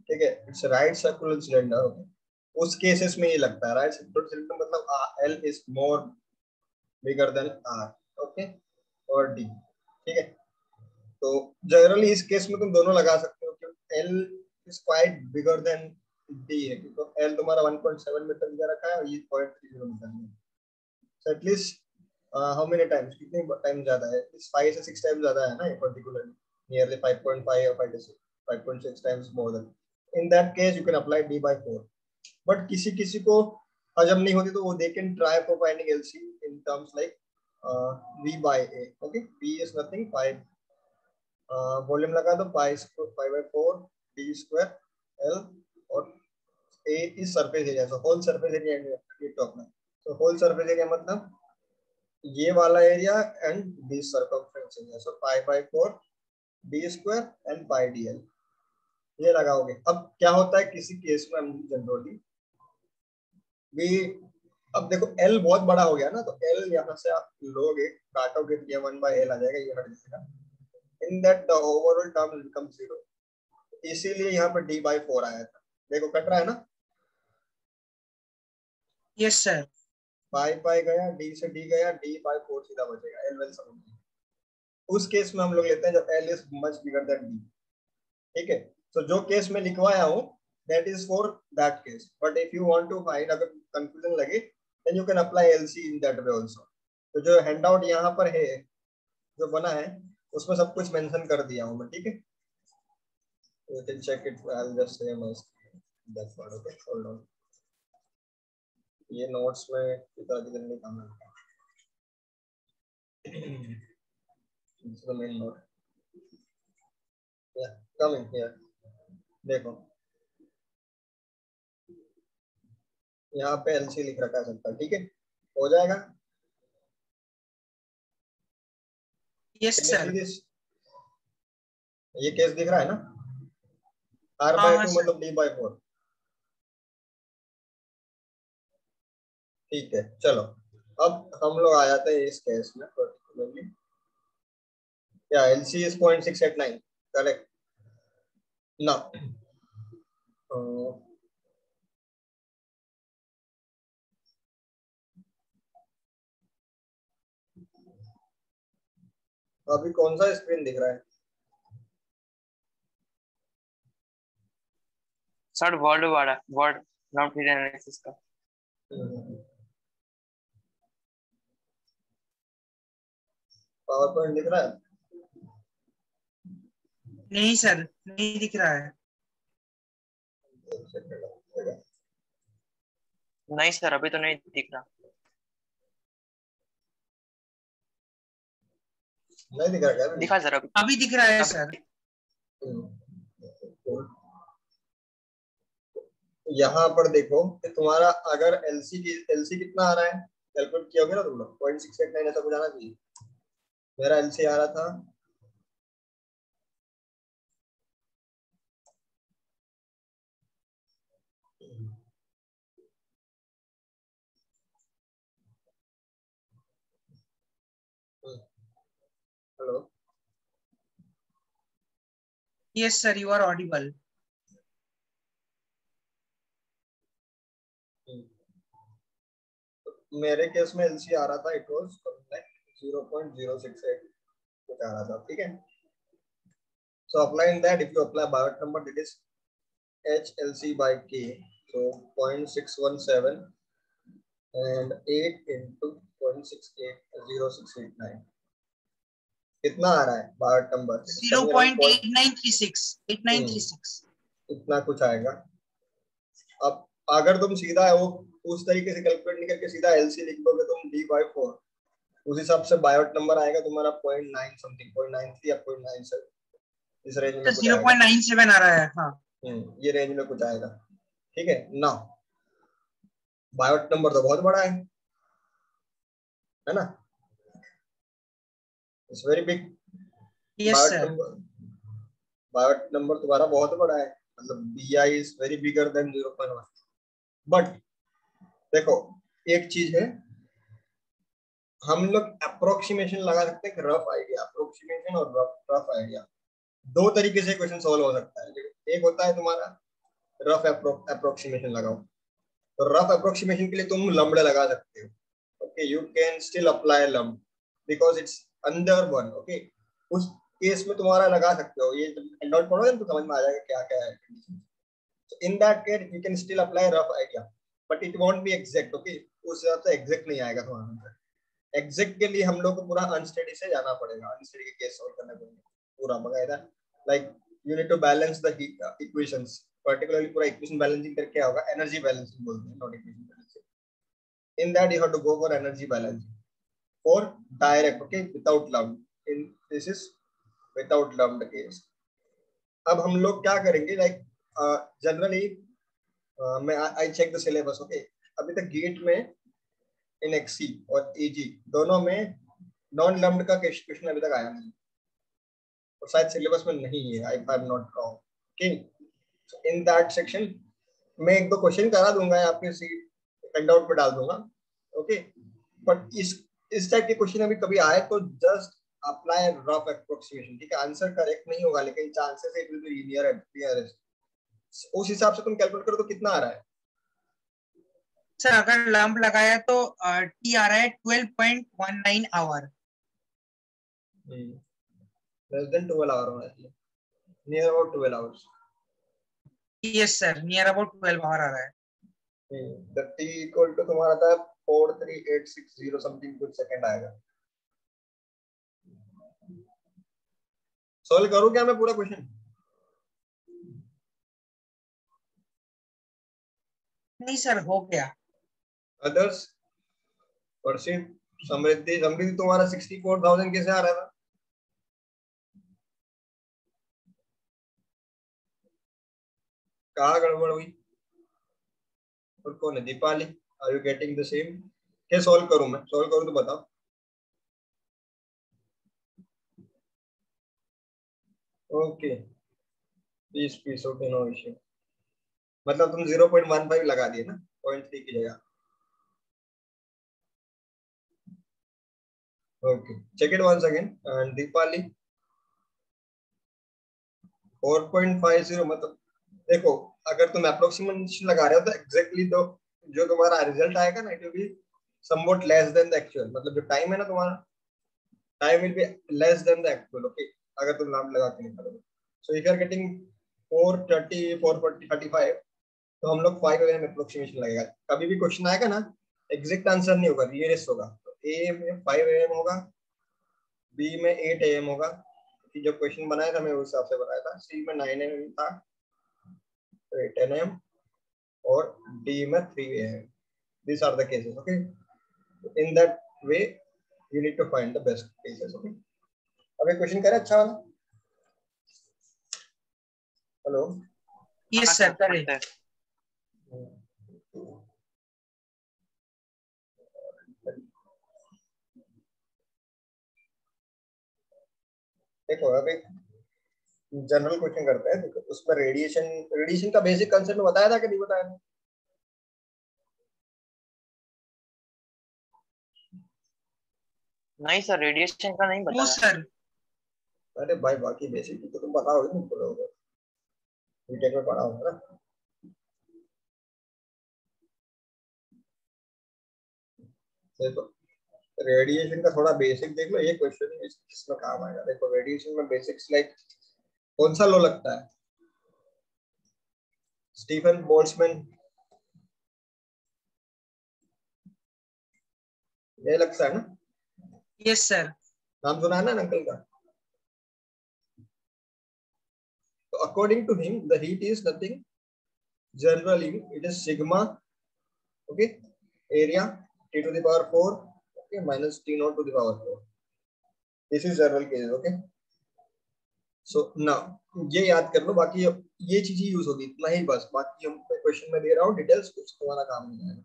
ठीक है, it's right circular cylinder. उस केसेस में ये लगता है राइट सर्कुलर सिलेंडर मतलब L is more bigger than R, okay, और डी। ठीक है, तो जनरली इस केस में तुम दोनों लगा सकते हो क्योंकि L is quite bigger than D है, क्योंकि एल तुम्हारा 1.7 मीटर दिया रखा है और ये 0.30 मीटर है। So at least how many times, कितने टाइम ज्यादा है, इस 5 से 6 टाइम ज्यादा है ना ये पर्टिकुलरली, नियरली 5.5 और 5.6 times more than. In that case you can apply d by 4। But किसी किसी को हजम नहीं होती तो वो they can try for finding LC in terms like v by a। Okay, v is nothing 5, volume लगा दो 5/4 d स्क्वायर l, और a is surface area, so whole surface area top में। सो होल सरफेस एरिया मतलब ये वाला area and this circumference area, so 5/4 d square and pi dl, ये लगाओगे। अब क्या होता है किसी केस में हम जनरली भी, अब देखो L बहुत बड़ा हो गया ना, तो L यहाँ से आप लोगे काटोगे तो ये 1/L आ जाएगा, ये हट जाएगा, in that the overall term will become 0। इसीलिए यहाँ पर d by 4 आया था। देखो कट रहा है ना, यस सर। पाई गया, d से d गया, d by 4 सीधा बचेगा, L वेल समझ। उस केस में हम लोग लेते हैं जब L is much bigger than d। ठीक है, तो जो केस में लिखवाया हूँ that is for that case, but if you want to find, अगर confusion लगे then you can apply LC in that way also। तो जो हैंडआउट यहाँ पर है जो बना है उसमें सब कुछ मेंशन कर दिया हूँ मैं। ठीक है, you can check it, I'll just say my that part, okay, hold on। ये नोट्स में कितना किधर नहीं काम है, this is the main note, yeah, coming here, देखो यहाँ पे LC लिख रखा है सबका। ठीक है, हो जाएगा। Yes sir. ये केस दिख रहा है ना, R/2 मतलब d/4। ठीक है, चलो अब हम लोग आ जाते हैं इस केस में पर्टिकुलरली। क्या LC इज 0.689, करेक्ट ना? अभी कौन सा स्क्रीन दिख रहा है? सर वर्ड वाला, वर्ड नॉट फिट एनालिसिस का। पावर पॉइंट दिख रहा है? नहीं सर, नहीं दिख रहा है। नहीं सर, अभी तो नहीं दिख रहा। नहीं दिख रहा क्या? दिखा सर, अभी दिख रहा है सर। यहाँ पर देखो कि तुम्हारा अगर LC कितना आ रहा है, कैलकुलेट किया होगा ना तुम लोग, 0.689 ऐसा कुछ आना चाहिए। मेरा LC आ रहा था hello, yes sir, you are audible. मेरे केस में LC आ रहा था, इट वाज 0.068 कुछ आ रहा था। ठीक है, so applying that, if you apply Biot number, it is HLC by K, so 0.617 and 8 into 0.680689 कितना आ रहा है Biot number? 0.8936 इतना कुछ आएगा। अब अगर तुम सीधा वो उस तरीके से कैलकुलेट नहीं करके सीधा LC लिख दोगे तुम d/4, उस हिसाब से बायोट नंबर आएगा तुम्हारा 0.9 समथिंग, 0.93 या 0.97, इस रेंज में कुछ आएगा। 0.97 आ रहा है। हाँ, ये रेंज में कुछ आएगा। ठीक है ना, बायोट नंबर तो बहुत बड़ा है ना, it's very big. Yes sir. Biot number तुम्हारा बहुत बड़ा है, मतलब BI is very bigger than 0.1। But देखो एक चीज है, हम लोग अप्रोक्सीमेशन लगा सकते हैं, रफ आइडिया, अप्रोक्सीमेशन और रफ आइडिया। दो तरीके से क्वेश्चन सॉल्व हो सकता है। एक होता है तुम्हारा रफ अप्रोक्सीमेशन लगाओ, तो रफ अप्रोक्सीमेशन के लिए तुम लंबड़े लगा सकते हो। Okay, you can still apply लंब because it's under one. Okay, उस केस में तुम्हारा लगा सकते हो, ये नोट पढ़ोगे तो समझ में आ जाएगा क्या क्या है। So in that case you can still apply rough idea but it won't be exact। okay, उस हिसाब से एग्जैक्ट नहीं आएगा तुम्हारा आंसर। एग्जैक्ट के लिए हम लोग को पूरा अनस्टडी से जाना पड़ेगा, अनस्टडी के केस सॉल्व करने पड़ेंगे पूरा बकायदा। Like you need to balance the equations, particularly पूरा इक्वेशन बैलेंसिंग करके होगा, एनर्जी बैलेंसिंग बोलते हैं, not equation balancing. In that you have to go for energy balancing for direct, okay, without lump. In this is without lumped case. अब हम लोग क्या करेंगे, लाइक जनरली मैं I check the syllabus. Okay, अभी तक गेट में इन XC और एजी दोनों में नॉन लम्प्ड का क्वेश्चन अभी तक आया नहीं, और शायद सिलेबस में नहीं है, I am not wrong. Okay, in that section मैं एक दो क्वेश्चन करा दूंगा, आपके सीट प्रिंट आउट पे डाल दूंगा। ओके, बट इस टाइप के क्वेश्चन अभी कभी आए तो जस्ट अप्लाई रफ अप्रोक्सीमेशन। ठीक है, आंसर करेक्ट नहीं होगा लेकिन chances it will B nearest. उस हिसाब से तुम कैलकुलेट करो तो कितना आ रहा है सर। अगर लंप लगाया तो टी आ रहा है 12.19 आवर। लेस देन 12 आवर होना चाहिए, near about 12 hours. Yes sir, near about 12 hour आ रहा है। द टी इक्वल टू तुम्हारा था 43860 समथिंग कुछ सेकंड आएगा। सॉल्व करूं क्या मैं पूरा क्वेश्चन? नहीं सर, हो गया। अदर्स? परसिद, समृद्धि, समृद्धि तुम्हारा 64,000 कैसे आ रहा था? कहाँ गड़बड़ हुई? और कौन है? Deepali, are you getting the same? क्या सॉल्व करूं मैं? सॉल्व करूं तो बताओ। Okay, peace okay, no issue. मतलब तुम 0.15 लगा दिए ना 0.3 की जगह। Okay, check it once again and Deepali 4.50। मतलब देखो, अगर तुम अप्रोक्सीमेशन लगा रहे हो तो एग्जैक्टली तो जो तुम्हारा रिजल्ट आएगा ना, it will be somewhat less than the actual. मतलब जो टाइम है ना तुम्हारा, time will be less than the actual. Okay, अगर तुम नाम लगा के निकालोगे। So if you are getting 430 440 35, तो हम लोग 5 में अप्रोक्सीमेशन लगेगा। कभी भी क्वेश्चन आएगा ना, एग्जैक्ट आंसर नहीं होगा, नियरेस्ट होगा। तो ए में 5 AM होगा, बी में 8 AM होगा, कि जो क्वेश्चन बनाया था मैं उस हिसाब से बनाया था। सी में 9 AM था, 10 AM, और डी में 3 AM। These are the cases, okay? In that way, you need to find the best cases, okay? अब एक क्वेश्चन करे अच्छा वाला। हेलो, यस सर, करें। देखो अभी जनरल क्वेश्चन करते हैं। देखो उसमें रेडिएशन का बेसिक कंसेप्ट बताया था कि नहीं बताया था? नहीं सर, रेडिएशन का नहीं वो बताया। सर, अरे भाई, बाकी बेसिक तो तुम बताओगे, नहीं बोलोगे, बीटेक में पढ़ा होगा ना। देखो रेडिएशन का थोड़ा बेसिक देख लो, ये क्वेश्चन इसमें काम आएगा। देखो रेडिएशन में बेसिक्स लाइक कौन सा लॉ लगता है? स्टीफन बोल्ट्जमैन, ये लगता है ना? Yes sir. नाम सुना है ना अंकल का? तो according to him the heat is nothing, generally it is sigma, okay, area T to the power 4, okay, minus T naught to the power 4. This is general cases, okay? So now ये याद कर लो, बाकी ये चीज ही use होगी, इतना ही बस। बाकी हम क्वेश्चन में दे रहा हूँ डिटेल्स, कुछ तुम्हारा काम नहीं है।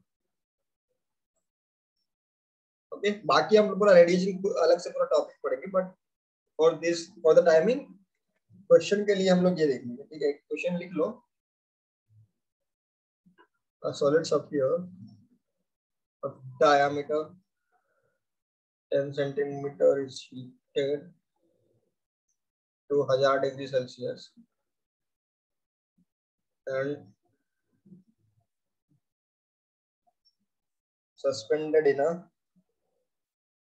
ओके, बाकी हम पूरा रेडिएशन अलग से पूरा टॉपिक पढ़ेंगे, but for the timing question के लिए हम लोग ये देखेंगे। ठीक है, क्वेश्चन लिख लो। Solid substitute of diameter 10 centimeter is heated to 1000 degree Celsius and suspended in a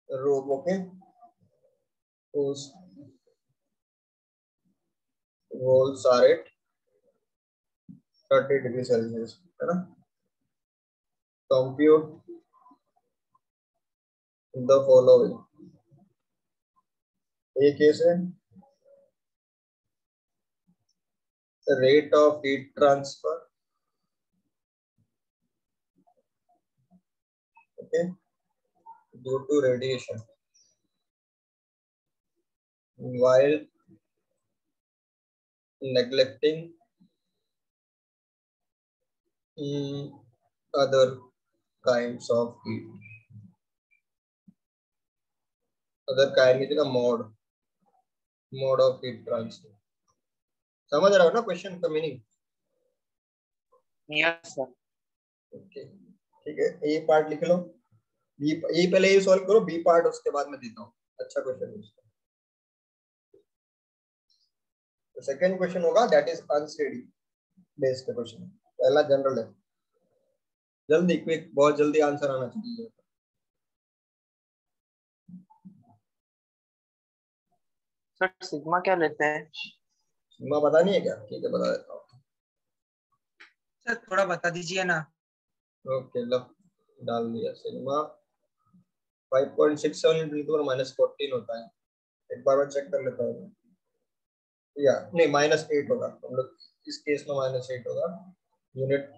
rope, okay, whose walls are at 30 degree Celsius, है ना? Compute the following. ये केस है rate of heat transfer, okay, due to radiation while neglecting other kinds of heat. Other kind is the mode of heat transfer. समझ रहा हो ना question का meaning? Yes sir. Okay ठीक है, ए part लिख लो, बी ए पहले ये सॉल्व करो, बी पार्ट उसके बाद में देता हूँ। अच्छा क्वेश्चन है इसका। तो सेकंड क्वेश्चन होगा that is unsteady based question. पहला जनरल है, जल्दी क्विक, बहुत जल्दी आंसर आना चाहिए। सर सिग्मा क्या लेते हैं? सिग्मा पता नहीं है क्या? ठीक है बता देता हूँ। सर थोड़ा बता दीजिए ना। ओके लो डाल दिया। सिग्मा 5.67 into -14 होता है। एक बार मैं चेक कर लेता हूँ, या नहीं -8 होगा, हम लोग इस केस में -8 होगा। यूनिट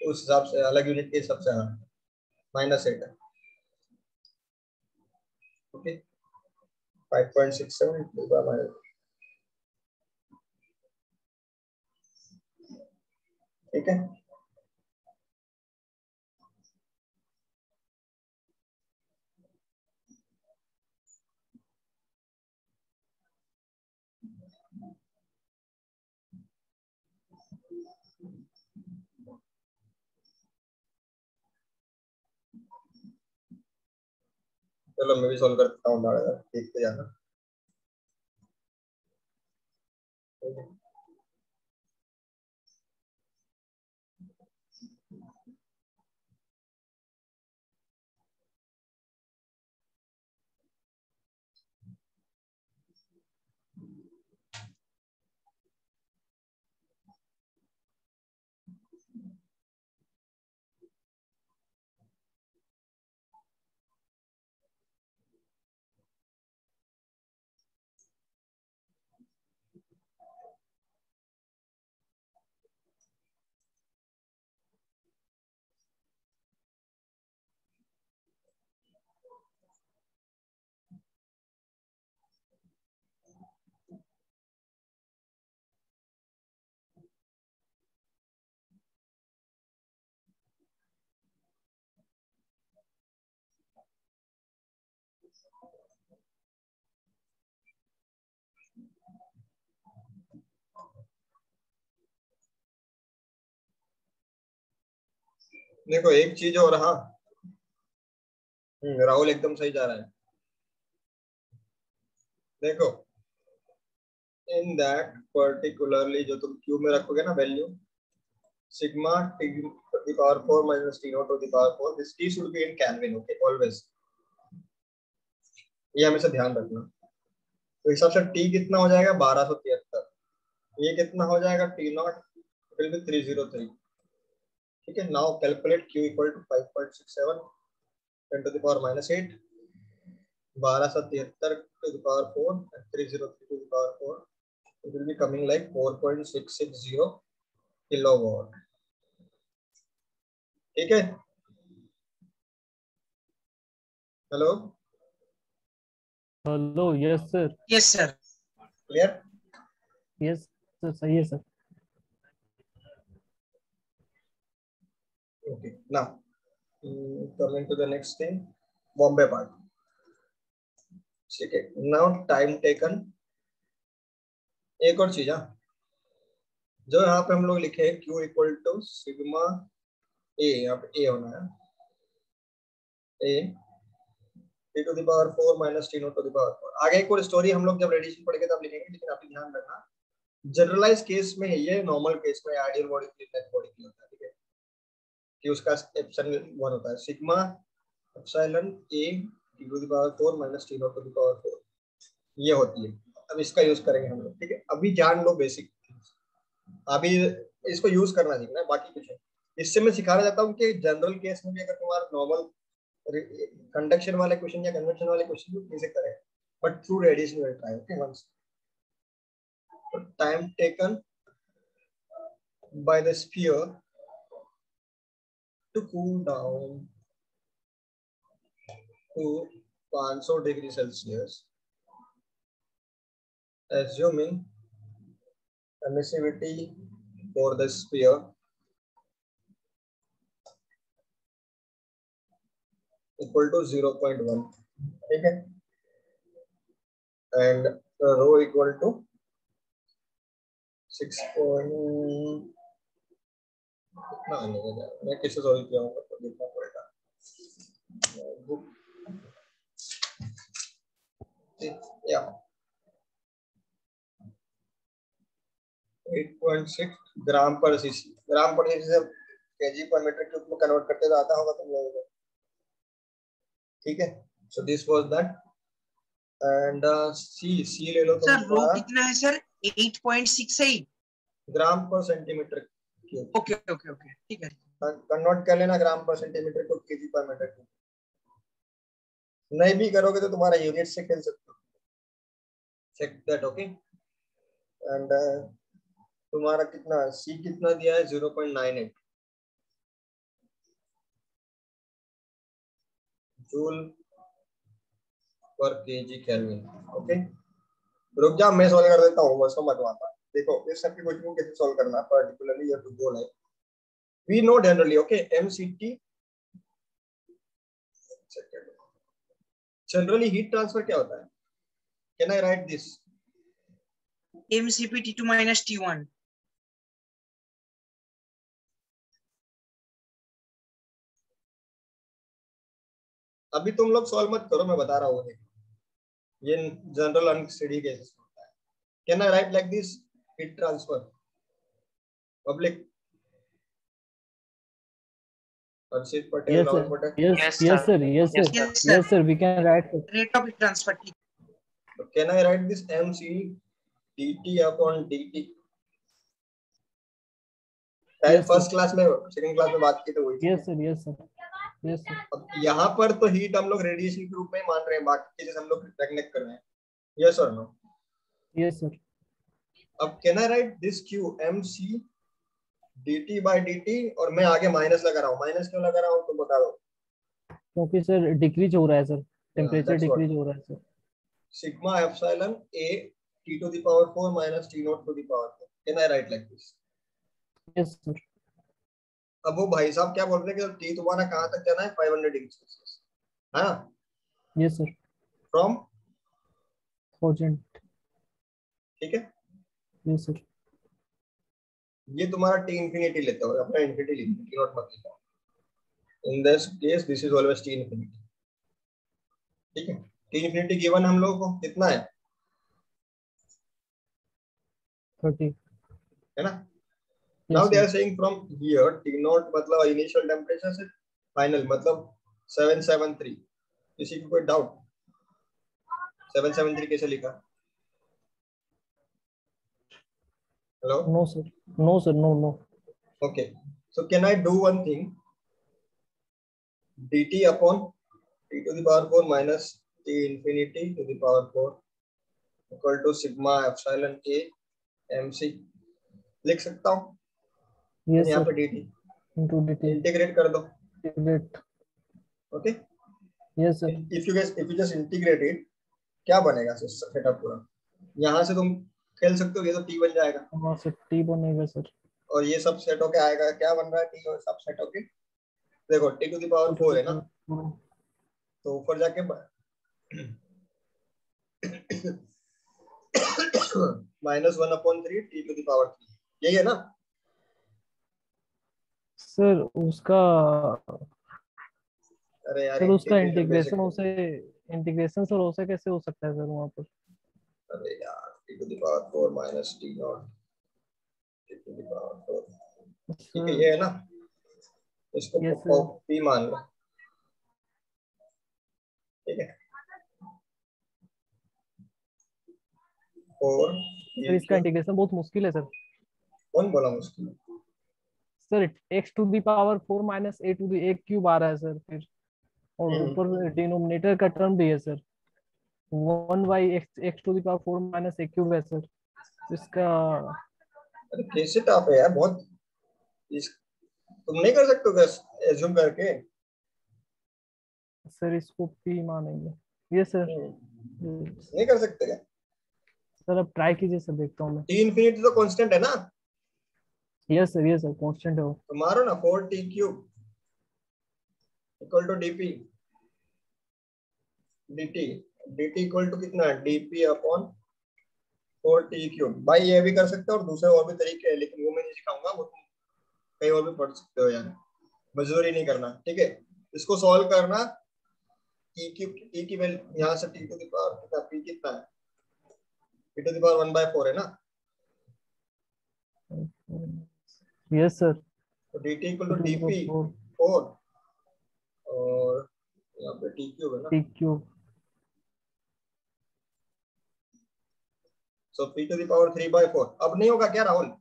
उस हिसाब से अलग यूनिट के हिसाब से हाँ -8 है। ओके 5.67 ठीक है। चलो मैं भी सॉल्व करता हूँ, देखते जाना। देखो एक चीज और, हाँ राहुल एकदम सही जा रहा है। देखो इन दैट पर्टिकुलरली जो तुम क्यू में रखोगे ना value, sigma T to the power 4 minus T not to the power 4, this T should be in kelvin, okay always, ये हमेशा ध्यान रखना। तो हिसाब से टी कितना हो जाएगा 1273, ये कितना हो जाएगा टी नॉट विल बी 303। ठीक है, now calculate Q equal to 5.67 10 to the power -8, 1273 to the power 4 and 303 to the power 4, it will be coming like 4.660 kilowatt। ठीक है, hello hello yes sir. Yes sir. Clear? Yes sir सही है sir. Okay now coming to the next thing, Bombay part. ठीक है, now time taken. एक और चीज, हाँ जो यहाँ पे हम लोग लिखे हैं Q equal to sigma A, यहाँ पे ए होना है, A T to the power 4 minus T not to the power 4। आगे एक और स्टोरी हम लोग जब रेडिएशन पढ़ेंगे तब लिखेंगे, लेकिन आप ध्यान रखना जनरलाइज केस में ये नॉर्मल केस में आइडियल बॉडी के लिए बॉडी की होता है, ठीक है, कि उसका एप्सिलॉन 1 होता है sigma epsilon A T to the power 4 minus T not to the power 4, ये होती है। अब इसका यूज करेंगे हम लोग, ठीक है। अभी जान लो बेसिक, अभी इसको यूज करना सीखना है, बाकी कुछ है। इससे मैं सिखाना चाहता हूँ कि जनरल केस में भी अगर तुम्हारा नॉर्मल कंडक्शन वाले क्वेश्चन या कन्वेक्शन वाले क्वेश्चन भी कैसे करें, but through radiation will try, okay. Once time taken by the sphere to cool down to 500 degree Celsius, assuming emissivity for the sphere equal to 0.1, ठीक है, and rho equal to 6 कितना आने का, मैं कैसे सॉल्व किया हूँ तो देखना पड़ेगा। Yeah, 8.6 ग्राम पर सीसी, ग्राम पर सीसी से केजी पर मीटर क्यूब में कन्वर्ट करते तो आता होगा तुम लोगों को, ठीक है। So this was that and सी ले लो सर रो तुम्हारा कितना है सर? 8.68 ग्राम पर centimetre cube. Okay okay okay, ठीक है। कन्वर्ट कर लेना ग्राम पर सेंटीमीटर क्यूब केजी पर मीटर क्यूब। नहीं भी करोगे तो तुम्हारा यूनिट से खेल सकते हो, चेक दैट, ओके। एंड तुम्हारा कितना सी कितना दिया है 0.98 जूल पर केजी केल्विन, ओके। रुक जा, मैं सॉल्व कर देता हूँ, बस मत आता। देखो इस सब की क्वेश्चन को कैसे सॉल्व करना है, particularly you have to go like we know generally, okay, MCT generally heat transfer क्या होता है? Can I write this mcp t2 minus t1? अभी तुम लोग सॉल्व मत करो, मैं बता रहा हूँ, ये जनरल अनस्टडी केसेस होता है। Can I right like this heat transfer public? Arshit Patel, Yes, Rahul sir. Patel. Yes, Yes, yes, sir. sir. Yes, sir. Yes, sir. Yes, sir. Yes, sir. We can write. Sir. Rate of heat transfer t. So can I write this mc dt upon dt? Yes, first sir. Class में second class में बात की तो वही। Yes, sir. Yes, sir. Yes, sir. अब यहाँ पर तो हीट हम लोग रेडिएशन के रूप में मान रहे हैं, बाकी चीजें हम लोग कनेक्ट कर रहे हैं, यस और नो? Yes, sir. अब can I write this Q mc dt by dt और मैं आगे माइनस लगा रहा हूँ, माइनस क्यों लगा रहा हूँ तो बता दो। क्योंकि सर डिक्रीज हो रहा है sir, temperature that's what. Decrease हो रहा है sir. Sigma epsilon a t to the power 4 minus t naught to the power 4, can I write like this? Yes, sir. अब वो भाई साहब क्या बोल रहे हैं कि टी तुम्हारा कहाँ तक जाना है 500 डिग्री सेल्सियस, हाँ, Yes, sir. फ्रॉम 1000. ठीक है। Yes, sir. ये तुम्हारा टी इंफिनिटी लेते हो, अपना इंफिनिटी लिखना, टी नॉट मत लिखो। In this case this is always T infinity, ठीक है। टी इंफिनिटी गिवन हम लोगों को कितना है 30. है ना। Yes, now they are sir. Saying from here T not मतलब इनिशियल टेंपरेचर से फाइनल मतलब 773। किसी को कोई डाउट? 773 कैसे लिखा? Hello? No, sir. No, sir. No, no. Okay, so can I do one thing? dt upon t to the power 4 minus t infinity to the power 4 equal to sigma epsilon a mc लिख सकता हूँ। Yes, यहाँ sir. पे dt Into detail. Integrate कर दो, Integrate. Okay. Yes, sir. if you just integrate it, क्या बनेगा setup पूरा? यहाँ से तुम खेल सकते हो, ये तो t बन जाएगा वहाँ से T बनेगा सर। और ये सब सेट होके आएगा, क्या बन रहा है t और सब सेट होके, देखो t to the power 4 है ना, तो ऊपर जाके -1/3 t to the power 3, यही है ना सर उसका अरे यार सर उसका इंटीग्रेशन इंटीग्रेशन उसे इंटीग्रेशन सर हो सके कैसे हो सकता है सर वहाँ पर? अरे यार, T to the power 4 minus T not T to the power 4, ठीक है सर ये है ना, ये इसको सर पी मान लो, ठीक है। और सर इसका इंटीग्रेशन बहुत मुश्किल है सर। कौन बोला मुश्किल? Sir X to the power 4 minus A to the A cube आ रहा है सर फिर, और ऊपर डिनोमिनेटर का टर्म भी है sir, 1/x X to the power 4 minus A cube है सर इसका। अरे कैसे टफ है यार बहुत, इस तुम नहीं कर सकते हो क्या एज्यूम करके? सर इसको पी मानेंगे ये सर। नहीं कर सकते क्या? सर अब ट्राई कीजिए सर, देखता हूँ मैं। टी इन्फिनिटी तो कांस्टेंट है ना, यस सर कांस्टेंट है वो। तो मारो ना 4t cube equal to DP dt, dt equal to कितना है, dp अपॉन 4t क्यूब। भाई ये भी कर सकते हो और दूसरे और भी तरीके हैं, लेकिन वो मैं नहीं सिखाऊंगा, वो तुम कहीं और भी पढ़ सकते हो यार, मजदूरी नहीं करना, ठीक है। इसको सॉल्व करना, t की वैल्यू यहाँ से t टू द पावर कितना, p कितना है, p टू द पावर 1/4 है ना, यस सर। तो dt equal to T dp 4 और यहाँ पे t क्यूब है ना, cube. So p to the power 3/4। अब नहीं होगा क्या राहुल?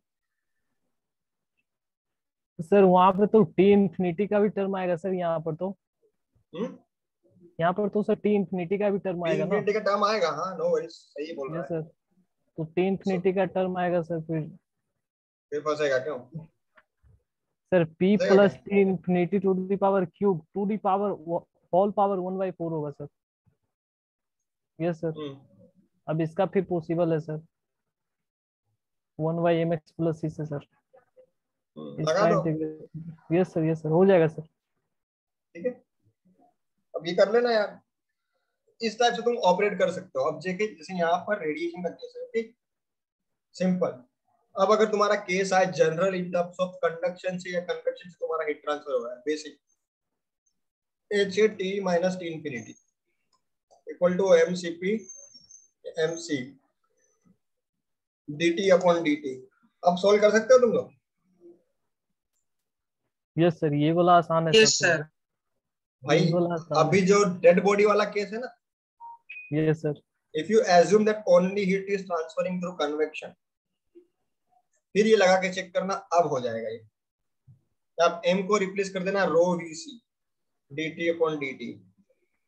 सर वहां पे तो टी इंफिनिटी का भी टर्म आएगा सर, यहाँ पर तो, हम्म, यहाँ पर तो सर टी इंफिनिटी का भी टर्म p आएगा ना। इंफिनिटी का टर्म आएगा, हाँ नो वरीज, सही बोल रहा यस है। सर, तो टी सो इंफिनिटी का टर्म आएगा सर फिर। फिर फंसेगा क्यों? सर पी फंसेगा क्या? Plus T infinity to the power cube to the power whole power 1/4 होगा सर। Yes sir. हम्म, अब इसका फिर पॉसिबल है सर, 1/mx प्लस सी से सर लगा इसका दो, इंटीग्रेशन। यस सर हो जाएगा सर। ठीक है। अब ये कर लेना यार, इस टाइप से तुम ऑपरेट कर सकते हो। अब जैसे जैसे यहाँ पर रेडिएशन का केस है, ठीक, सिंपल। अब अगर तुम्हारा केस आए general in terms of conduction से या कन्वेक्शन से तुम्हारा हीट ट्रांसफर हो रहा है, basic H A T minus T infinity equal to M C P M C D T upon D T. अब सोल्व कर सकते हो तुम लोग? यस सर ये वाला आसान है सर यस थोड़ा, सर। भाई ये वाला आसान अभी है। जो डेड बॉडी वाला केस है ना, yes sir. If you assume that only heat is transferring through convection, फिर ये लगा के चेक करना, अब हो जाएगा ये। आप m को रिप्लेस कर देना rho V C D T upon D T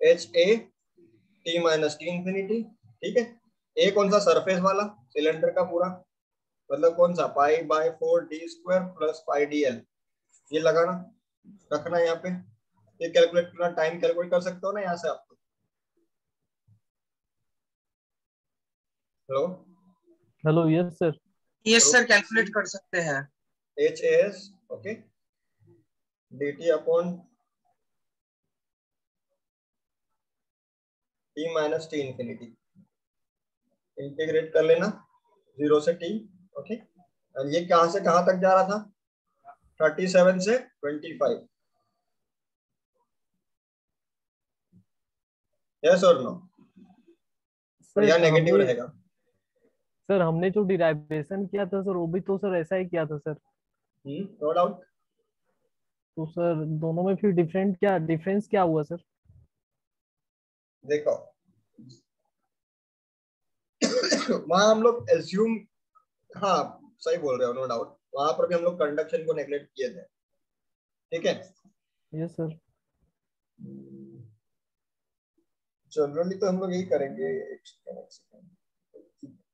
H A T minus T infinity, ठीक है। ए कौन सा, सरफेस वाला सिलेंडर का पूरा, मतलब कौन सा, pi by 4d² plus pi D L, ये लगाना, रखना यहाँ पे। ये कैलकुलेट करना, टाइम कैलकुलेट कर सकते हो ना यहाँ से आप। Hello, hello yes sir. Yes row sir calculate कर सकते हैं। H S, okay, D T upon T minus T infinity, integrate कर लेना 0 से t, ओके। और ये कहां से कहां तक जा रहा था, 37 से 25, यस और नो, और सर यहाँ नेगेटिव हमें, रहेगा। सर हमने जो डिराइवेशन किया था सर वो भी तो सर ऐसा ही किया था सर। No doubt. तो सर दोनों में फिर डिफरेंस क्या हुआ सर? देखो वहां हम लोग एज्यूम, हाँ सही बोल रहे हो, नो डाउट, वहां पर भी हम लोग कंडक्शन को नेग्लेक्ट किए थे, ठीक है। Yes sir. जनरली तो हम लोग यही करेंगे, एक सेकंड,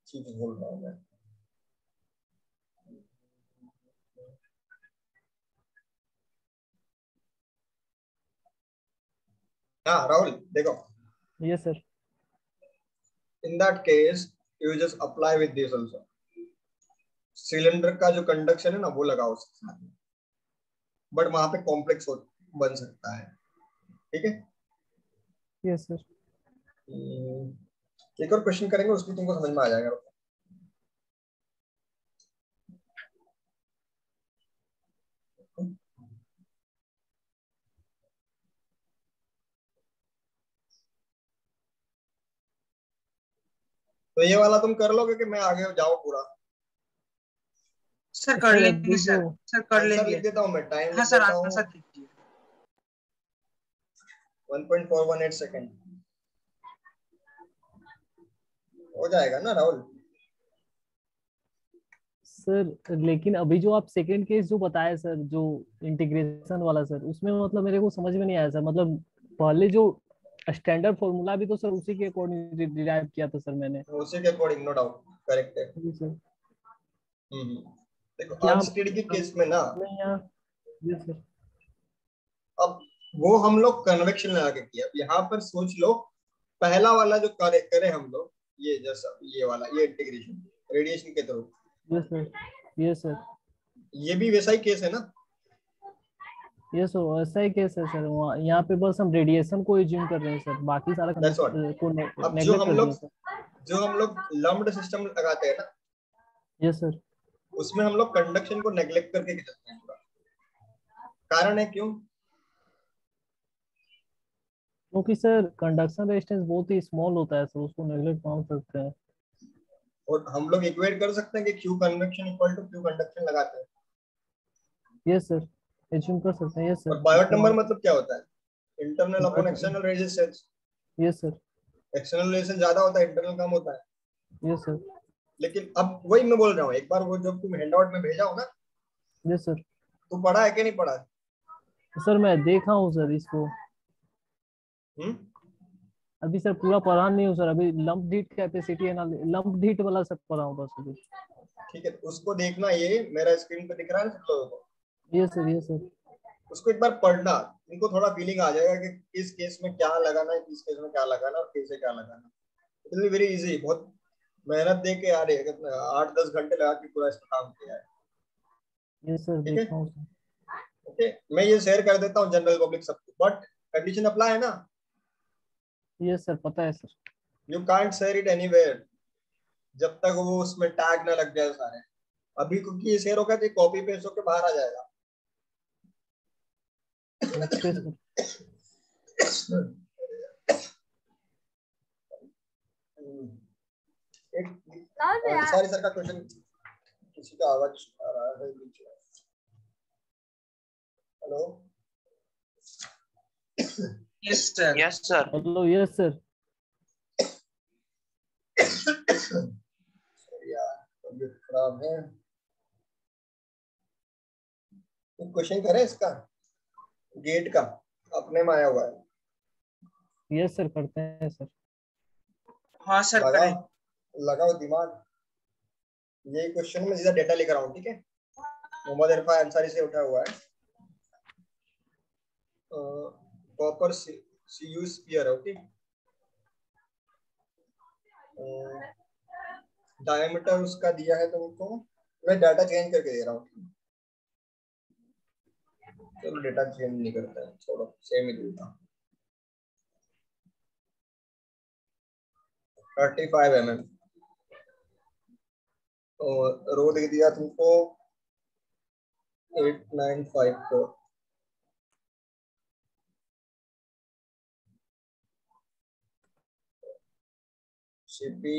चीज बोल रहा हूँ मैं। हाँ राहुल देखो, yes sir. In that case you just apply with this also, cylinder का जो कंडक्शन है ना वो लगाओ उसके साथ में, बट वहां पे कॉम्प्लेक्स बन सकता है, ठीक है। Yes sir. एक और क्वेश्चन करेंगे, उसकी तुमको समझ में आ जाएगा। तो ये वाला तुम कर लोगे कि मैं आगे जाऊँ पूरा? सर कर सर लेंगे अभी सर, जो सर कर आंसर लेंगे। लिख देता हूँ मैं, टाइम हाँ लिख सर देता हूँ आंसर दीजिए। 1.418 सेकेंड। हो जाएगा ना राहुल? सर लेकिन अभी जो आप सेकंड केस जो बताए सर, जो इंटीग्रेशन वाला सर, उसमें मतलब मेरे को समझ में नहीं आया सर। मतलब पहले जो स्टैंडर्ड फॉर्मूला भी तो सर उसी के अकॉर्डिंग डिराइव किया था सर मैंने। उसी के अकॉर्डिंग, नो डाउट, करेक्ट है। जी सर। देखो क्या अनस्टेडी के केस में ना, मैं यहाँ, जी सर। अब वो हम लोग कन्वेक्शन लगा के किया। अब यहाँ पर सोच लो, पहला वाला जो करे हम लोग, ये जैसा ये वाला, ये इंटीग्रेशन रेडिएशन के through, yes sir, yes sir, ये भी वैसा ही केस है ना? यस सर, ऐसा ही केस है सर। वहाँ यहाँ पे बस हम रेडिएशन को एज्यूम कर रहे हैं सर, बाकी सारा दैट्स व्हाट। को अब नेग्लेक्ट कर दिया सर। जो हम लोग लम्प्ड सिस्टम लगाते हैं ना, यस सर। उसमें हम लोग कंडक्शन को नेग्लेक्ट करके चलते हैं पूरा। कारण है क्यों? क्योंकि सर कंडक्शन रेजिस्टेंस बहुत ही स्मॉल होता है सर, उसको नेग्लेक्ट कहाँ कर सकते हैं। और हम लोग इक्वेट कर सकते हैं कि Q convection equal to Q conduction लगाते हैं। यस सर, एज्यूम कर सकते हैं। यस और सर, पायवट इसको नंबर हम, मतलब क्या होता है? Internal upon external resistance. Yes sir, external resistance ज्यादा होता है, इंटरनल कम होता है। यस सर, लेकिन अब वही मैं बोल रहा हूँ, एक बार वो जब तुम हैंडआउट में भेजा हो ना, यस सर। तू पढ़ा है कि नहीं पढ़ा है? सर मैं देखा हूँ सर इसको, हम्म? अभी सर पूरा पढ़ा नहीं हूँ सर। अभी लंप हीट कैपेसिटी है ना, लंप हीट वाला सब पढ़ा हूँ बस अभी। ठीक है, उसको देखना, ये मेरा स्क्रीन पे दिख रहा है ना सब लोगों को, यस सर, यस सर, उसको एक बार पढ़ना। इनको थोड़ा फीलिंग आ जाएगा कि किस केस में क्या लगाना है, किस केस में क्या लगाना है और कैसे क्या लगाना। It will be very easy. बहुत मेहनत दे के आ रही है, 8-10 घंटे लगा के पूरा इसका काम किया है। यस सर, ठीक है, देखा हूँ सर। ओके, मैं ये शेयर कर देता हूँ जनरल पब्लिक सबको, बट कंडीशन अप्लाई है ना, यस सर, पता है sir. You can't share it anywhere जब तक वो उसमें टैग ना लग जाए सारे। अभी क्योंकि ये शेयर होगा तो कॉपी पेस्ट होकर बाहर आ जाएगा। Okay sir. एक अंसारी सर का क्वेश्चन, किसी का आवाज आ रहा है बीच में। Hello? Yes sir. Yes sir. Hello, yes sir. यार तबीयत खराब है। एक क्वेश्चन करें इसका, गेट का, अपने में आया हुआ है। यस सर, करते हैं सर। हाँ सर लगाओ करें। लगाओ दिमाग। ये क्वेश्चन में सीधा डेटा लेकर आऊँ, ठीक है? मोहम्मद इरफान अंसारी से उठा हुआ है। Copper CU sphere, okay. Diameter उसका दिया है तुमको, मैं डाटा चेंज करके दे रहा हूँ। चलो डेटा चेंज नहीं करता है, छोड़ो, सेम ही दूंगा। 35 mm और रो दे दिया तुमको 8954। सीपी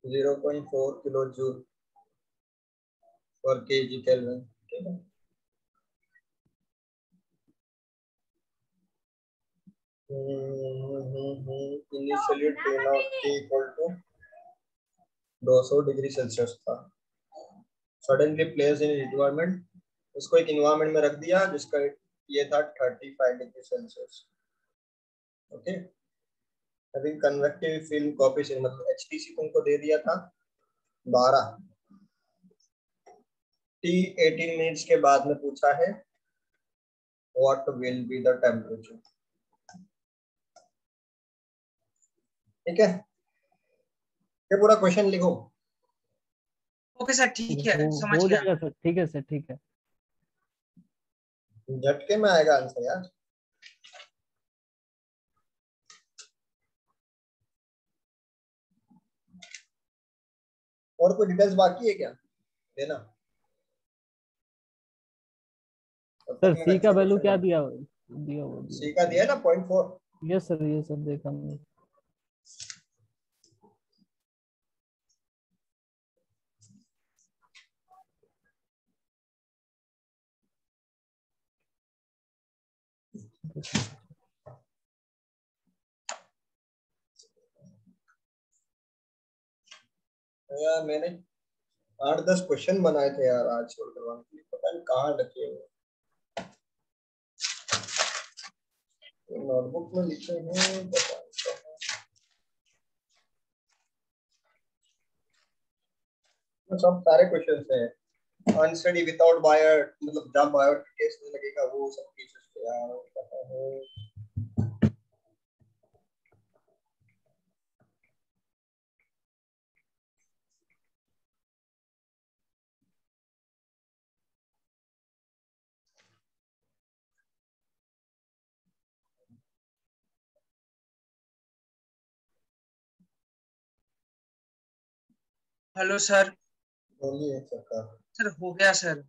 0.4 किलो जूल पर केजी केल्विन, ठीक है। Initially T not T equal to 200 degree Celsius था। सडनली प्लेस इन एनवायरनमेंट, उसको एक एनवायरनमेंट में रख दिया जिसका ये था 35 डिग्री सेल्सियस, ओके। अभी कन्वेक्टिव फिल्म कोएफिशिएंट मतलब एचटीसी तुमको दे दिया था 12। T 18 मिनट्स के बाद में पूछा है what will be the temperature, ठीक है? ये पूरा क्वेश्चन लिखो। ओके सर ठीक है, समझ हो गया। जाएगा सर, ठीक है सर, ठीक है। झटके में आएगा आंसर यार। और कोई डिटेल्स बाकी है क्या देना? तब सर तक मैं सी का नेक्स्ट वैल्यू क्वेश्चन क्या करता दिया हूँ। दिया वो सी का दिया है ना 0.4। यस सर, ये सब देखा मैंने। यार मैंने 8-10 क्वेश्चन बनाए थे यार आज छोड़ करवाने के लिए, पता नहीं कहाँ रखे हुए। नोटबुक में लिखे हैं, पता नहीं कहाँ। सब सारे क्वेश्चन हैं। अनस्टडी विदाउट बायर, मतलब जब बायर केस में लगेगा वो सब केसेस पे यार पता है। Hello sir. बोलिए सरकार, सर हो गया सर।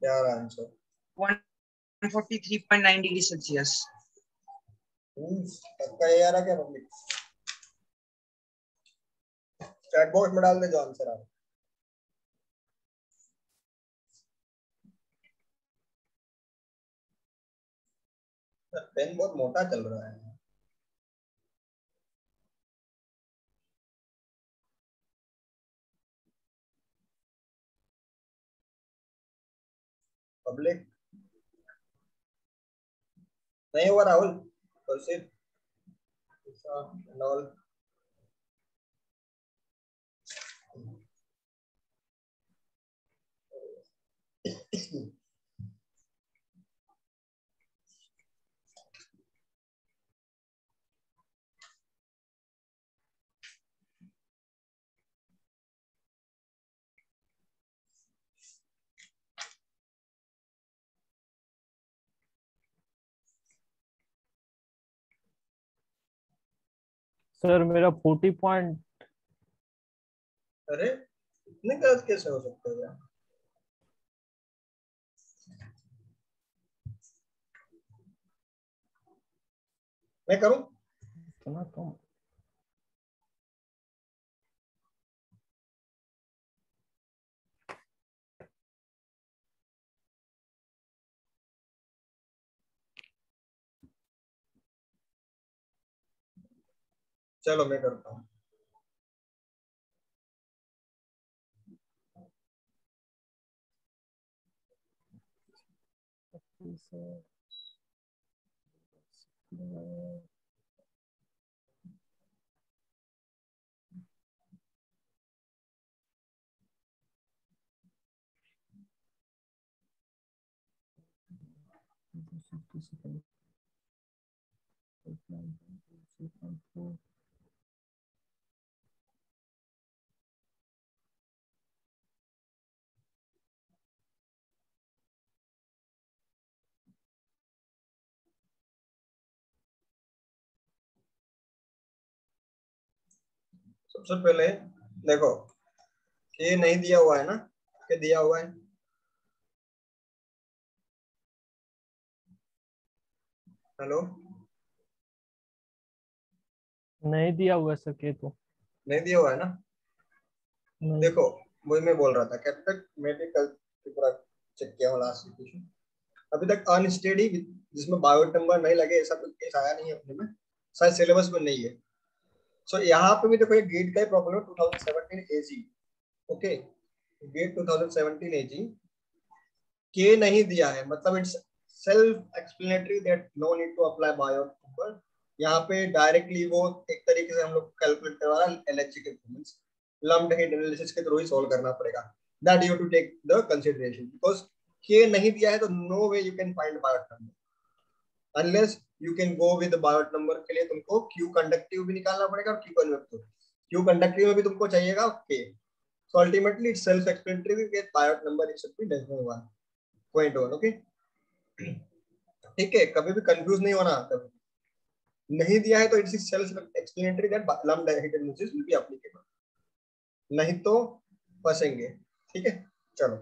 क्या आंसर? 143.9 degree Celsius. पक्का ये आ रहा क्या पब्लिक? चैट बॉक्स में डाल दे जो आंसर आ रहा है। पेन बहुत मोटा चल रहा है। पब्लिक नहीं हुआ Rahul, proceed and all. Sir मेरा 40 पॉइंट। अरे इतने गलत कैसे हो सकते हैं यार? मैं करूं? इतना कम? चलो मैं करता हूँ। सबसे पहले देखो, ये नहीं दिया हुआ है ना, क्या दिया हुआ है? हेलो, नहीं दिया हुआ है सर के तो। नहीं दिया हुआ है ना? नहीं। देखो वही मैं बोल रहा था, कब तक मैंने कल पूरा चेक किया हूँ लास्ट क्वेश्चन, अभी तक अनस्टेडी जिसमें बायोट नंबर नहीं लगे ऐसा कोई केस आया नहीं है अपने में, शायद सिलेबस में नहीं है। सो यहाँ पे भी देखो ये गेट का ही प्रॉब्लम है, 2017 एजी। ओके, गेट 2017 एजी के नहीं दिया है, मतलब it's self explanatory that no need to apply Biot number. यहाँ पे डायरेक्टली वो एक तरीके से हम लोग कैलकुलेट करवा रहा है एलएचसी के परफॉर्मेंस, लम्प्ड हेड एनालिसिस के थ्रू ही सॉल्व करना पड़ेगा। That you to take the consideration, because K नहीं दिया है तो no way you can find Biot number unless you can go with Biot number. के लिए तुमको क्यू कंडक्टिव भी निकालना पड़ेगा और क्यू कन्वेक्टिव। क्यू कंडक्टिव में भी तुमको चाहिएगा के। So ultimately it's self explanatory that Biot number it should be less then 1.1। Okay, ठीक है, कभी भी कंफ्यूज नहीं होना। कभी नहीं दिया है तो it's self explanatory that lumped head analysis will be applicable, नहीं तो फंसेंगे। ठीक है, चलो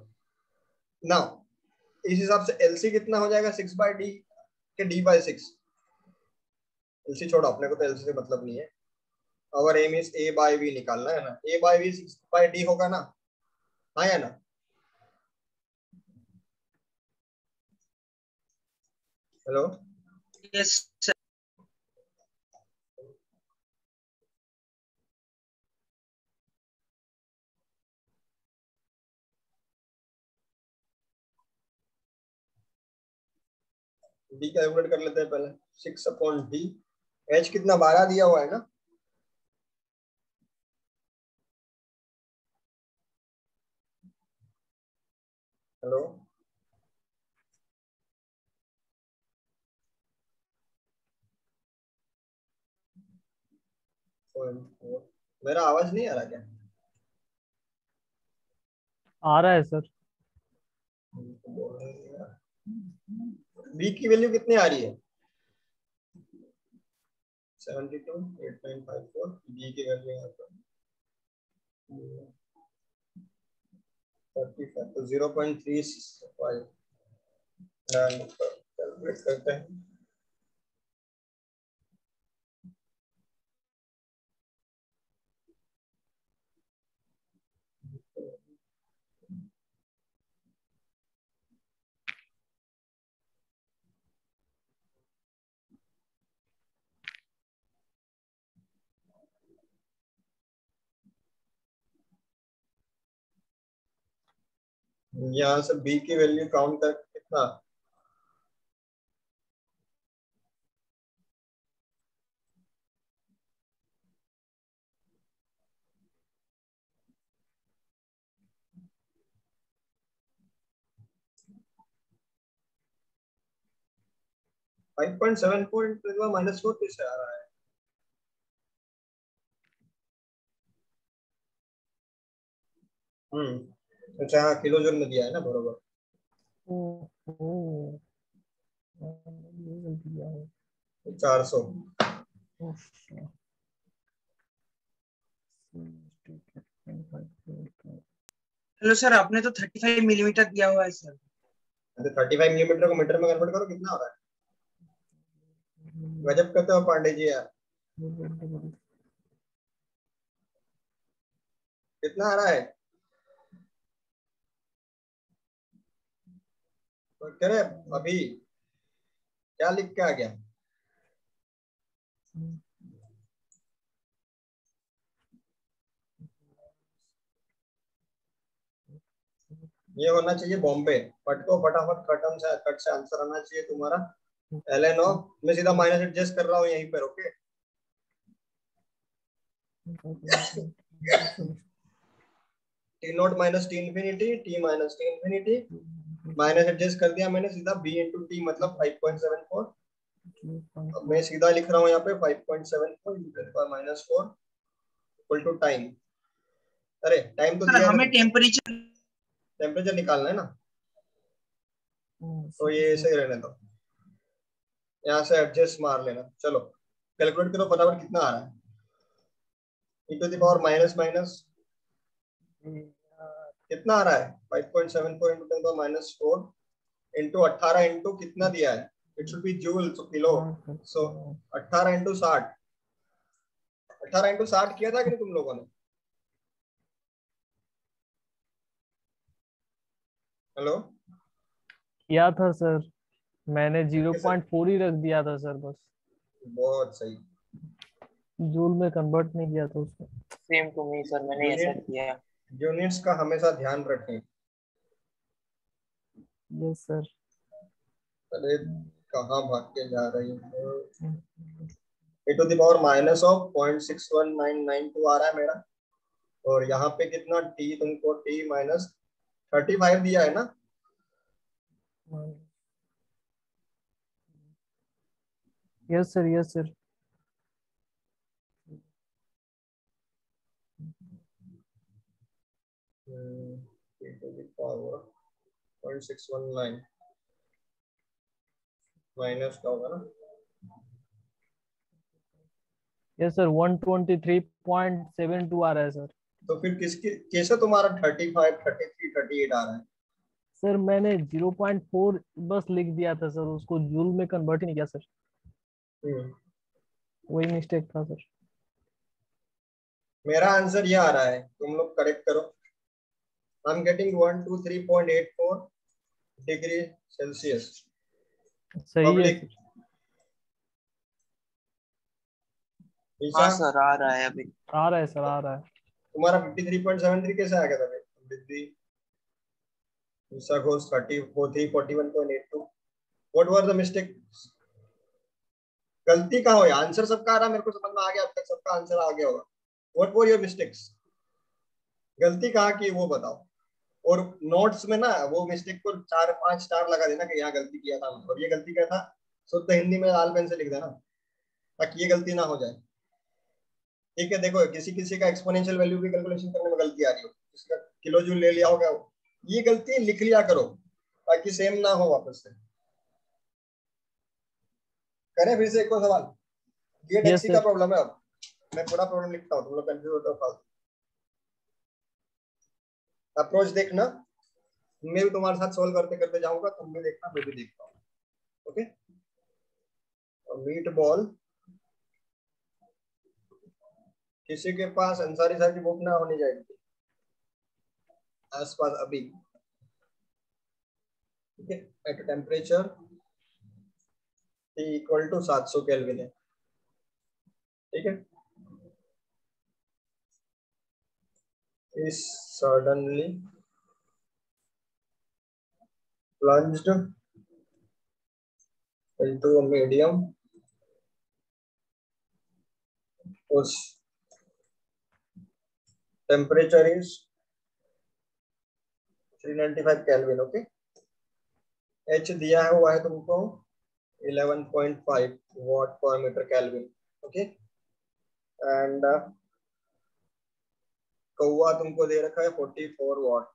नाउ इस हिसाब से एलसी कितना हो जाएगा, 6/d के d/6। एलसी छोड़ो, अपने को तो एलसी से मतलब नहीं है। और एम इज a/v निकालना है ना, a/v 6/d होगा ना, हाँ या ना? Hello, yes sir. D calculate कर लेते हैं पहले। 6/d, एच कितना 12 दिया हुआ है ना। हेलो, मेरा आवाज नहीं आ रहा क्या? आ रहा है सर। बी की वैल्यू कितनी आ रही है? 72, 8.54। बी की वैल्यू यहाँ पर 35, तो 0.35 कैलकुलेट करते हैं। यहाँ से बी की वैल्यू काउंट कर कितना? -4 कैसे आ रहा है? अच्छा हाँ, किलो जूल में दिया है ना, बरोबर। ओह, ये गलती किया है। 400। हेलो सर, आपने तो 35 मिलीमीटर दिया हुआ है सर। 35 मिलीमीटर को मीटर में कन्वर्ट करो, कितना हो रहा है? गजब करते हो पांडे जी यार। कितना आ रहा है? तो कह रहे अभी क्या लिख के आ गया? ये होना चाहिए बॉम्बे। फटको फटाफट, कट से आंसर आना चाहिए तुम्हारा। LNO मैं सीधा माइनस एडजस्ट कर रहा हूँ यहीं पर, okay. T not minus T infinity, T minus T infinity, minus adjust कर दिया मैंने सीधा। बी इंटू टी मतलब 5.74। अब मैं सीधा लिख रहा हूँ यहाँ पे 5.74 -4 इक्वल टू टाइम। अरे टाइम तो सर दिया है हमें तुमको, टेम्परेचर। टेम्परेचर निकालना है ना, तो ये सही रहने दो। यहाँ से एडजस्ट मार लेना। चलो कैलकुलेट करो फटाफट, कितना आ रहा है? e to the power minus minus कितना आ रहा है? 5.74 इंटू 10⁻⁴ इंटू 18 इंटू कितना दिया है? It should be joule, so kilo. So 18 into 60, 18 into 60 किया था कि नहीं तुम लोगों ने? हेलो, किया था सर, मैंने किसे? 0.4 ही रख दिया था सर, बस बहुत सही। जूल में कन्वर्ट नहीं किया था उसको। सेम टू मी सर, मैंने ऐसा यूनिट, किया। यूनिट्स का हमेशा ध्यान रखें। Yes sir. अरे कहाँ भाग के जा रही है? e to the power minus of 0.61992 आ रहा है मेरा। और यहाँ पे कितना t, तुमको t माइनस 35 दिया है ना। Yes sir, yes sir. e to the power 0.619 minus का होगा ना। यस सर, 123.72 आ रहा है सर। तो फिर किसकी कैसे तुम्हारा 35, 33, 38 आ रहा है? सर मैंने 0.4 बस लिख दिया था सर, उसको जूल में कन्वर्ट ही नहीं किया सर, हम्म, वही मिस्टेक था सर। मेरा आंसर ये आ रहा है, तुम लोग करेक्ट करो। I am getting 123.84 degree Celsius. सही है पब्लिक सर। ईशा हाँ सर आ रहा है अभी। आ रहा है सर, आ रहा है। तुम्हारा 53.73 कैसे आ गया था भाई? Isha Ghosh 41.82। What were the mistake? गलती कहाँ हुई? आंसर सबका आ रहा है, मेरे को समझ में आ गया, अब तक सबका आंसर आ गया होगा। What were your mistakes? गलती कहाँ की वो बताओ। और नोट्स में ना वो मिस्टेक को 4-5 स्टार लगा देना कि यहाँ गलती किया था, और ये गलती क्या था शुद्ध हिंदी में लाल पेन से लिख देना, ताकि ये गलती ना हो जाए। ठीक है, देखो किसी किसी का एक्सपोनेंशियल वैल्यू की कैलकुलेशन करने में गलती आ रही हो, किसी का किलो जूल ले लिया होगा, ये गलती लिख लिया करो ताकि सेम ना हो वापस से। करें फिर से एक और सवाल? ये यस टैक्सी का सर। प्रॉब्लम है। अब मैं पूरा प्रॉब्लम लिखता हूँ, तुम लोग कंफ्यूज होते हो फालतू। अप्रोच देखना, मैं भी तुम्हारे साथ सोल्व करते करते जाऊंगा, तुम भी देखना मैं भी देखता हूँ। ओके, मीट बॉल, किसी के पास अंसारी सर की बुक ना होनी चाहिए आसपास अभी। ठीक है, at temperature T equal to 700 kelvin है। ठीक है, is suddenly plunged into a medium whose temperature is 395 Kelvin. Okay, H दिया है हुआ है तुमको 11.5 watt per meter Kelvin. Okay, and कौवा तुमको दे रखा है 44 watt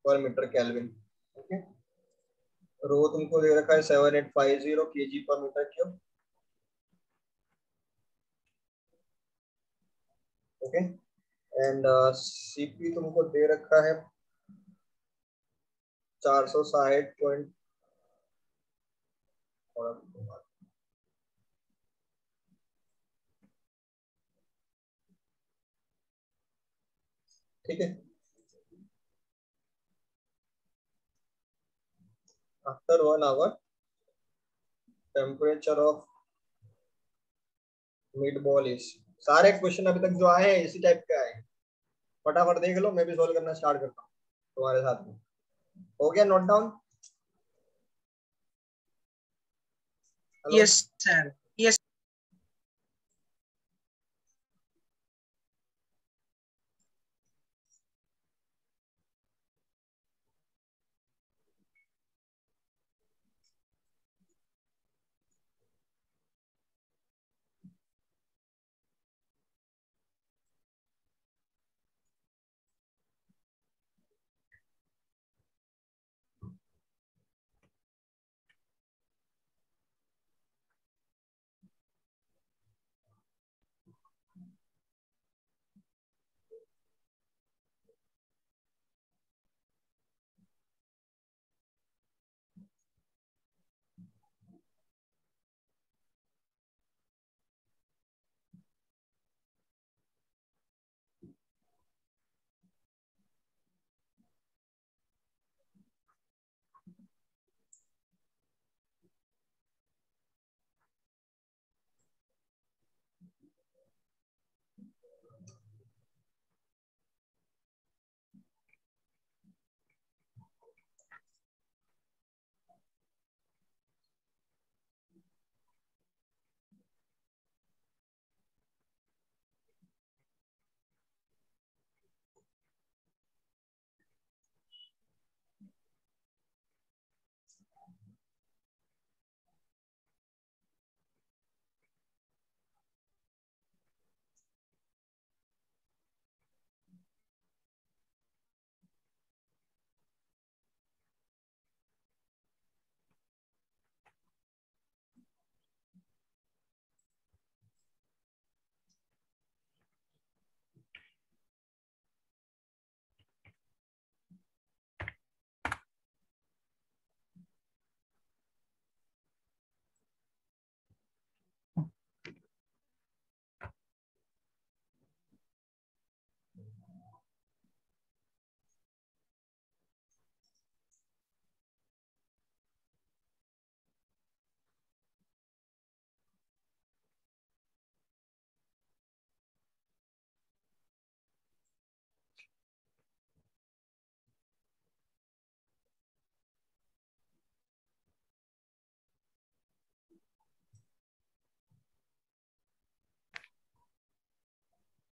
पर मीटर केल्विन। ओके, रो तुमको दे रखा है 7850 kg पर metre cube. Okay, and CP तुमको दे रखा है 460 ठीक है, after 1 hour temperature of mid ball is. सारे क्वेश्चन अभी तक जो आए हैं इसी टाइप के आए हैं, फटाफट देख लो, मैं भी सॉल्व करना स्टार्ट करता हूँ तुम्हारे साथ में। हो गया note down? Hello? Yes sir. Yes.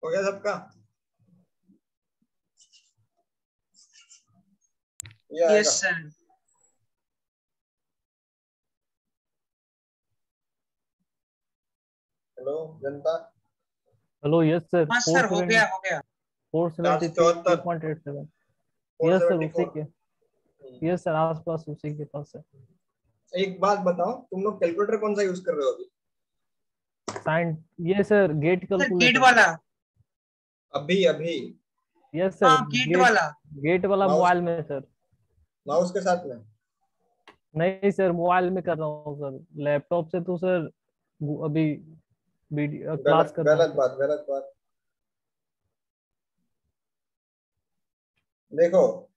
हो गया सबका? ये आएगा। Yes sir. हेलो जनता। Hello yes sir. हाँ सर, हो गया हो गया। 473.87। यस सर, उसी 474। के। यस सर, आसपास उसी के पास है। एक बात बताओ, तुम लोग कैलकुलेटर कौन सा यूज कर रहे हो अभी? साइन। ये sir get sir get calculator. वाला। अभी अभी यस सर, हाँ गेट गेट। वाला। गेट वाला माउस, मोबाइल में सर। माउस के साथ में? नहीं सर, मोबाइल में कर रहा हूँ सर। लैपटॉप से तो सर अभी वीडियो क्लास गलत कर रहा हूँ गलत सर। बात, गलत बात। देखो,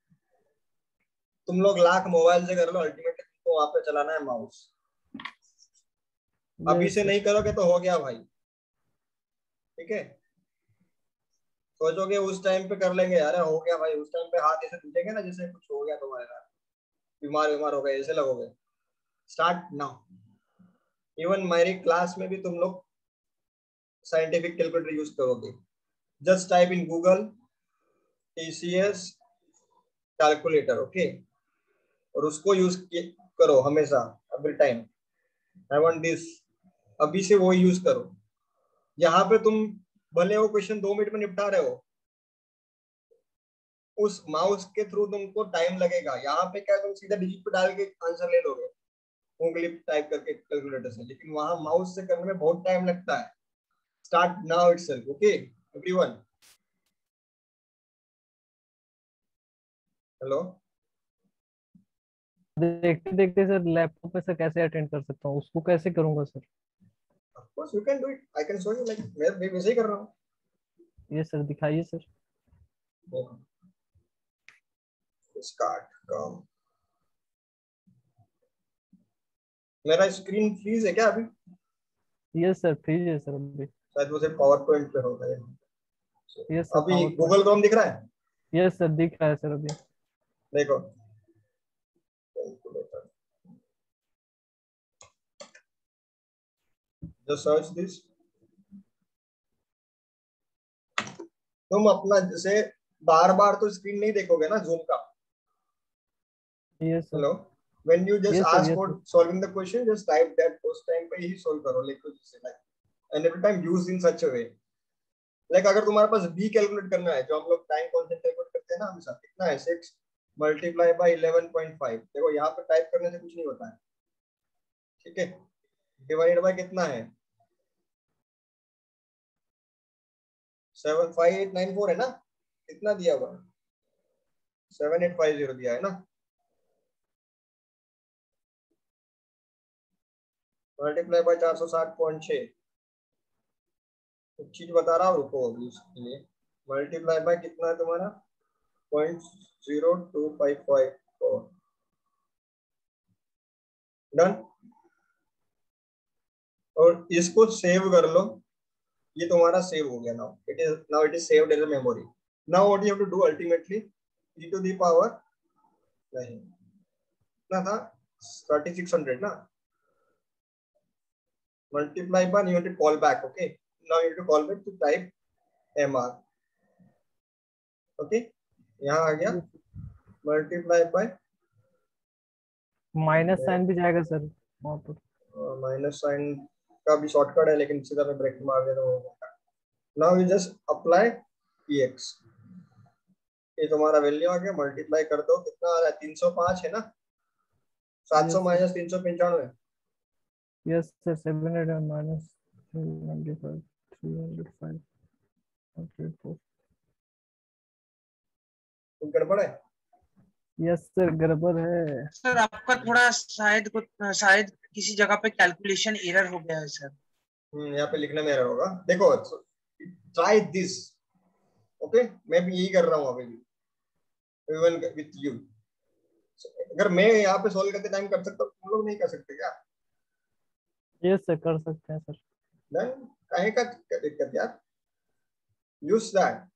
तुम लोग लाख मोबाइल से कर लो, अल्टीमेटली तुमको वहां पे चलाना है माउस। अभी यस से सर। नहीं करोगे तो हो गया भाई। ठीक है, सोचोगे उस टाइम पे कर लेंगे, अरे हो गया भाई, उस टाइम पे हाथ ऐसे टूटेंगे ना जैसे कुछ हो गया तुम्हारे साथ, बीमार बीमार हो गए ऐसे लगोगे। Start now. इवन मेरी क्लास में भी तुम लोग साइंटिफिक कैलकुलेटर यूज करोगे। Just type in Google TCS calculator, okay, और उसको यूज करो हमेशा, every time. I want this, अभी से वो यूज करो। यहाँ पे तुम भले वो क्वेश्चन 2 मिनट में निपटा रहे हो, उस माउस के थ्रू तुमको टाइम लगेगा। यहाँ पे क्या, तुम सीधा डिजिट पे डाल के आंसर ले लोगे उंगली टाइप करके कैलकुलेटर से, लेकिन वहां माउस से करने में बहुत टाइम लगता है। Start now itself, okay everyone. Hello. देखते देखते सर लैपटॉप पे से कैसे अटेंड कर सकता हूँ, उसको कैसे करूंगा sir? Of course you can do it, I can show you, like मैं वैसे ही कर रहा हूँ। ये सर दिखाइए सर। Start come. मेरा स्क्रीन फ्रीज है क्या अभी? ये सर फ्रीज है सर अभी। शायद वो सिर्फ पावर पॉइंट पे होगा ये। ये सर अभी पावर पॉइंट। गूगल क्रोम दिख रहा है? ये सर दिख रहा है सर अभी। देखो कैलकुलेटर, जस्ट सर्च दिस। तुम अपना जैसे बार बार तो स्क्रीन नहीं देखोगे ना जूम का। ये sir. Hello, when you just ये सर। ask ये for sir. solving the question, just type that उस टाइम पे ही solve करो, like कुछ जैसे like, and every time use in such a way, like अगर तुम्हारे पास b कैलकुलेट करना है, जो हम लोग टाइम कांस्टेंट कैलकुलेट करते हैं ना हमेशा, कितना है 6 मल्टीप्लाई बाय 11.5। देखो यहाँ पे टाइप करने से कुछ नहीं होता है, ठीक है। डिवाइडेड बाय कितना है, 75894 है ना, कितना दिया हुआ है, 7850 दिया है ना। Multiply bye 460.6। एक चीज बता रहा हूँ, रुको अभी उसके लिए। मल्टीप्लाई बाय कितना है तुम्हारा, 0.0255 डन। और इसको सेव कर लो, ये तुम्हारा सेव हो गया। Now it is saved as a memory. Now what you have to do ultimately, e to the power, नहीं कितना था, 3600 ना, multiply by, you have to call back, okay. Now you have to call back to type mr, okay. यहाँ आ गया multiply by, minus sign भी जाएगा sir वहाँ पर। माइनस साइन का भी शॉर्टकट है, लेकिन सीधा मैं ब्रैकेट मार दे तो हो जाएगा। Now you just apply px, ये तुम्हारा वैल्यू आ गया। मल्टीप्लाई कर दो, कितना आ रहा है, 305 है ना, 700 माइनस 395। Yes sir 700 minus 395 305 104। तुम गड़बड़ है। यस सर गड़बड़ है। सर आपका थोड़ा शायद किसी जगह पे कैलकुलेशन एरर हो गया है सर। यहाँ पे लिखने में एरर होगा, देखो ट्राई दिस, ओके। मैं भी यही कर रहा हूँ अभी भी, इवन विथ यू। अगर मैं यहाँ पे सोल्व करते टाइम कर सकता हूँ, तुम लोग नहीं कर सकते क्या? यस सर कर सकते हैं सर। देन कहीं का दिक्कत यार, यूज दैट।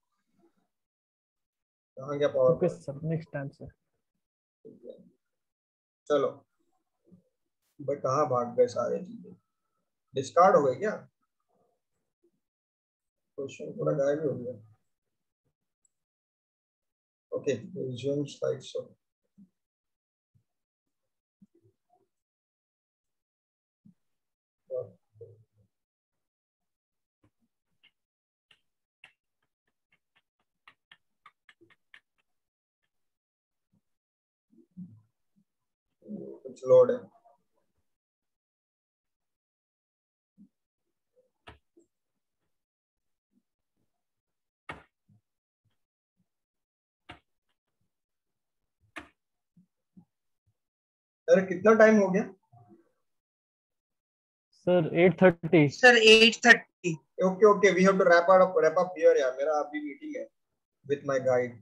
कहाँ गया power okay point? Sir next time sir. चलो भाई, कहाँ भाग गए सारे चीजें, डिस्कार्ड हो गए क्या? क्वेश्चन थोड़ा गायब हो गया. Okay, resume slideshow. कुछ लोड है. अरे कितना टाइम हो गया? Sir 8:30. Sir 8:30. Okay, we have to wrap up here यार. मेरा अभी मीटिंग है with my guide.